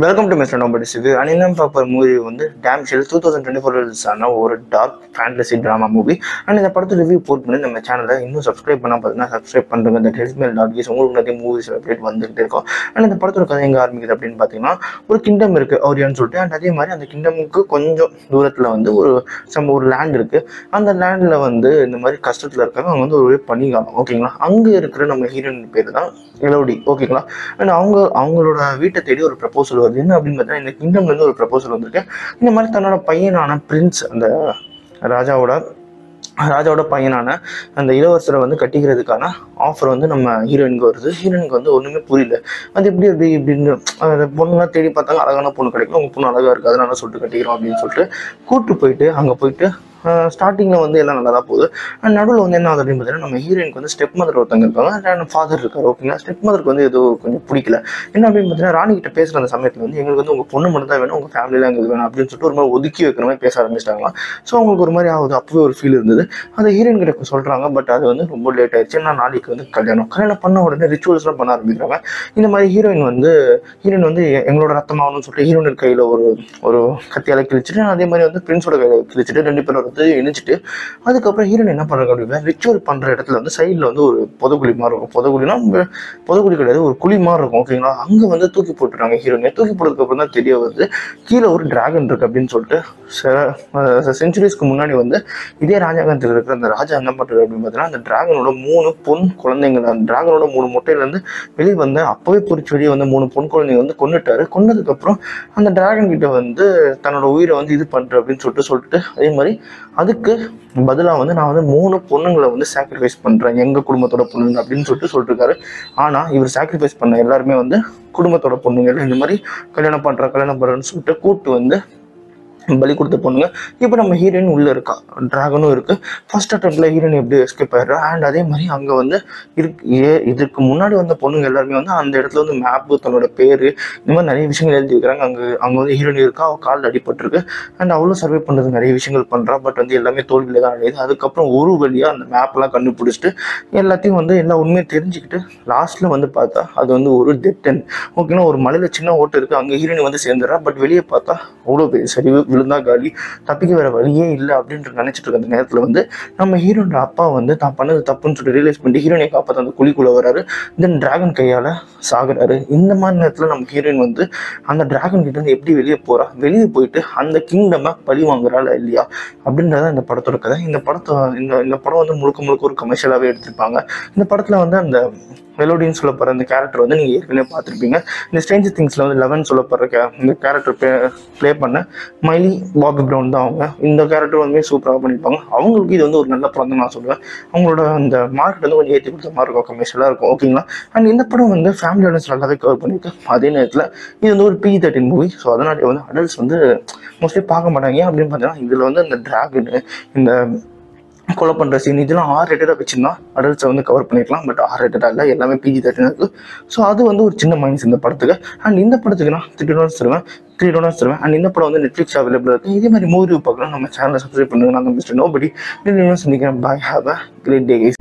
Welcome to mister nobody's. இது அனிலம் பாப்பர் மூவி வந்து டேம் ஷெல் 2024 ரிலீஸ் ஆன ஒரு dark fantasy drama movie. And இந்த படத்தை ரிவ்யூ போட் பண்ணி நம்ம சேனலை இன்னும் சப்ஸ்கிரைப் பண்ணால் பார்த்தீங்கன்னா சப்ஸ்கிரைப் பண்ணுங்க. இந்த ஹெல்ஸ்மெல் டாட்கீஸ் உங்களுக்கு நிறைய மூவிஸ் அப்டேட் வந்துகிட்டே இருக்கும். அண்ட் இந்த படத்தோட கதை எங்கே ஆரம்பிக்குது அப்படின்னு பார்த்தீங்கன்னா, ஒரு கிங்டம் இருக்குது அவரியான்னு சொல்லிட்டு. அண்ட் அதே மாதிரி அந்த கிங்டமுக்கு கொஞ்சம் தூரத்தில் வந்து ஒரு லேண்ட் இருக்குது. அந்த லேண்டில் வந்து இந்த மாதிரி கஷ்டத்தில் இருக்காங்க. அவங்க வந்து ஒரு பனிகாலம், ஓகேங்களா. அங்கே இருக்கிற நம்ம ஹீரோயின் பேர் தான் எலோடி, ஓகேங்களா. அண்ட் அவங்களோட வீட்டை தேடி ஒரு ப்ரப்போசல் வருது. என்ன அப்படின்னு பார்த்தீங்கன்னா, இந்த கிங்டம்ல இருந்து ஒரு ப்ரப்போசல் வந்திருக்கு. இந்த மாதிரி தன்னோட பையனான பிரின்ஸ், அந்த ராஜாவோட பையனான அந்த இளவரசரை வந்து கட்டிக்கிறதுக்கான ஆஃபர் வந்து நம்ம ஹீரோயினுக்கு வருது. ஹீரோயினுக்கு வந்து ஒன்றுமே புரியல. அது எப்படி இப்படின்னு பொண்ணுலாம் தேடி பார்த்தாங்க. அழகான பொண்ணு கிடைக்கும், உங்கள் பொண்ணு அழகாக இருக்குது, அதனால சொல்லிட்டு கட்டிக்கிறோம் அப்படின்னு சொல்லிட்டு கூப்பிட்டு போயிட்டு அங்கே போயிட்டு ஸ்டார்டிங்கில் வந்து எல்லாம் நல்லா தான் போகுது. அண்ட் நடுவில் வந்து என்ன ஆகுது அப்படின்னு பார்த்தீங்கன்னா, நம்ம ஹீரோயினுக்கு வந்து ஸ்டெப் மதர் ஒருத்தங்க இருக்காங்க, அண்ட் ஃபாதர் இருக்காரு, ஓகேங்களா. ஸ்டெப் மதருக்கு வந்து ஏதோ கொஞ்சம் பிடிக்கல. என்ன அப்படின்னு பார்த்தீங்கன்னா, ராணி கிட்ட பேசுகிற அந்த சமயத்தில் வந்து எங்களுக்கு வந்து உங்கள் பொண்ணு மட்டும் தான் வேணும், உங்கள் ஃபேமிலியில் எங்களுக்கு வேணும் அப்படின்னு சொல்லிட்டு ஒரு மாதிரி ஒதுக்கி வைக்கிற மாதிரி பேச ஆரம்பிச்சிட்டாங்களாம். ஸோ அவங்களுக்கு ஒரு மாதிரி ஆகுது. அப்பவே ஒரு ஃபீல் இருந்தது. அதை ஹீரோயின் கிட்ட சொல்கிறாங்க. பட் அது வந்து ரொம்ப லேட் ஆயிடுச்சு. ஏன்னா நாளைக்கு வந்து கல்யாணம் பண்ண உடனே ரிச்சுவல்ஸ்லாம் பண்ண ஆரம்பிக்கிறாங்க. இந்த மாதிரி ஹீரோயின் வந்து எங்களோட ரத்தமாகணும்னு சொல்லிட்டு ஹீரோயின் கையில் ஒரு கத்தியால் கிழிச்சிட்டு, அதே மாதிரி வந்து பிரின்ஸோட கையில் கிழிச்சிட்டு, ரெண்டு பேரும் வந்து இணைச்சிட்டு, அதுக்கப்புறம் ஹீரோயின் என்ன பண்ணுறாங்க அப்படின்னா, ரிச்சுவல் பண்ணுற இடத்துல வந்து சைடில் வந்து ஒரு பொதுக்குழி மாதிரி இருக்கும். பொதுக்குழி கிடையாது, ஒரு குழி மாதிரி இருக்கும், ஓகேங்களா. அங்கே வந்து தூக்கி போட்டுறாங்க. ஹீரோயினை தூக்கி போட்டதுக்கப்புறம் தான் தெரிய வருது கீழே ஒரு டிராகன் இருக்குது அப்படின்னு சொல்லிட்டு. செஞ்சுரிஸ்க்கு முன்னாடி வந்து இதே ராஜாங்கத்தில் இருக்கிற அந்த ராஜா என்ன பண்ணுறது அப்படின்னு பார்த்தீங்கன்னா, அந்த டிராகனோட 3 பொன் குழந்தைங்க, அந்த டிராகனோட 3 முட்டையிலேருந்து வெளியே வந்து அப்போவே பொறிச்சு வெளியே வந்து 3 பொன் குழந்தைங்க வந்து கொண்டுட்டாரு. கொண்டதுக்கப்புறம் அந்த டிராகன் கிட்ட வந்து தன்னோட உயிரை வந்து இது பண்ணுற அப்படின்னு சொல்லிட்டு அதே மாதிரி அதுக்கு பதிலாக வந்து நான் வந்து 3 பொண்ணுங்களை வந்து சாக்ரிஃபைஸ் பண்ணுறேன், எங்கள் குடும்பத்தோட பொண்ணுங்க அப்படின்னு சொல்லிட்டு இருக்காரு. ஆனால் இவர் சாக்ரிஃபைஸ் பண்ண எல்லாருமே வந்து குடும்பத்தோட பொண்ணுங்க. இந்த மாதிரி கல்யாணம் பண்ணுறேன்னு சொல்லிட்டு கூப்பிட்டு வந்து பலி கொடுத்த பொண்ணுங்க. இப்போ நம்ம ஹீரோயின் உள்ளே இருக்கா, டிராகனும் இருக்குது. ஃபர்ஸ்ட் அட்டம்ப்ட்ல ஹீரோயின் எப்படி எஸ்கேப் ஆயிடுறா. அண்ட் அதே மாதிரி அங்கே வந்து இதுக்கு முன்னாடி வந்த பொண்ணுங்க எல்லாருமே வந்து அந்த இடத்துல வந்து மேப்பு, தன்னோட பேர், இந்த மாதிரி நிறைய விஷயங்கள் எழுதி வைக்கிறாங்க. அங்கே வந்து ஹீரோயின் இருக்கா, அவள் காலில் அடிபட்டிருக்கு. அண்ட் அவ்வளோ சர்வே பண்ணுறது நிறைய விஷயங்கள் பண்ணுறா. பட் வந்து எல்லாமே தோல்வியில தான் அடையுது. அதுக்கப்புறம் ஒரு வழியாக அந்த மேப்லாம் கண்டுபிடிச்சிட்டு எல்லாத்தையும் வந்து எல்லா உண்மையும் தெரிஞ்சுக்கிட்டு லாஸ்ட்டில் வந்து பார்த்தா அது வந்து ஒரு டெட் எண்ட், ஓகேங்களா. ஒரு மலையில் சின்ன ஓட்டு இருக்குது, அங்கே ஹீரோயின் வந்து சேர்ந்துடுறா. பட் வெளியே பார்த்தா அவ்வளோ பெரிய சரிவு, விழுந்தா காலி, தப்பிக்க வேற வழியே இல்லை அப்படின்ற நினைச்சிட்டு இருக்க அந்த நேரத்தில் வந்து நம்ம ஹீரோட அப்பா வந்து தான் பண்ணது தப்புன்னு சொல்லிட்டு ரியலைஸ் பண்ணி ஹீரோனை காப்பாற்ற அந்த குழிக்குள்ள வராரு. தென் டிராகன் கையால் சாகுறாரு. இந்த மாதிரி நேரத்தில் நம்ம ஹீரோயின் வந்து அந்த டிராகன் கிட்ட இருந்து எப்படி வெளியே போயிட்டு அந்த கிங்டமை பழி வாங்குறாள் இல்லையா அப்படின்றத இந்த படத்தோட கதை. இந்த படம் வந்து முழுக்க ஒரு கமர்ஷியலாகவே எடுத்திருப்பாங்க. இந்த படத்தில் வந்து அந்த மெலோடின்னு சொல்லப்படுற அந்த கேரக்டர் வந்து நீங்கள் ஏற்கனவே பார்த்துருப்பீங்க. இந்த ஸ்ட்ரேஞ்சர் திங்ஸில் வந்து 11 சொல்லப்படுற இந்த கேரக்டர் ப்ளே பண்ண மைலி பாபி ப்ரவுன் தான் அவங்க. இந்த கேரக்டர் வந்து சூப்பராக பண்ணியிருப்பாங்க. அவங்களுக்கு இது வந்து ஒரு நல்ல படம் தான் நான் சொல்லுவேன். அவங்களோட அந்த மார்க்கெட் வந்து கொஞ்சம் ஏற்றி கொடுத்த மாதிரி இருக்கும், கமர்ஷியலாக இருக்கும், ஓகேங்களா. அண்ட் இந்த படம் வந்து ஃபேமிலி ஆடியன்ஸ் நல்லாவே கவர் பண்ணியிருக்கு. அதே நேரத்தில் இது வந்து ஒரு PG-13 மூவி. ஸோ அதனால வந்து அடல்ட்ஸ் வந்து மோஸ்ட்லி பார்க்க மாட்டாங்க. ஏன் அப்படின்னு பார்த்தீங்கன்னா, இதில் வந்து அந்த டிராகனு, இந்த கொலை பண்ணுற சீன், இதெல்லாம் R-rated வச்சுருந்தா அடல்ட்ஸை வந்து கவர் பண்ணிக்கலாம். பட் R-rated இல்லை, எல்லாமே PG-13 இருக்குது. ஸோ அது வந்து ஒரு சின்ன மைனஸ் இந்த படத்துக்கு. அண்ட் இந்த படத்துக்கு நான் 3 டோனர்ஸ் தருவேன். அண்ட் இந்த படம் வந்து நெட்ஃப்ளிக்ஸ் அவைலபிள் இருக்குது. இதே மாதிரி மூவி பார்க்கலாம். நம்ம சேனலை சப்ஸ்கிரைப் பண்ணுங்க. நான் மிஸ்டர் நோபடி சந்திக்கிறேன். Bye, have a great day guys.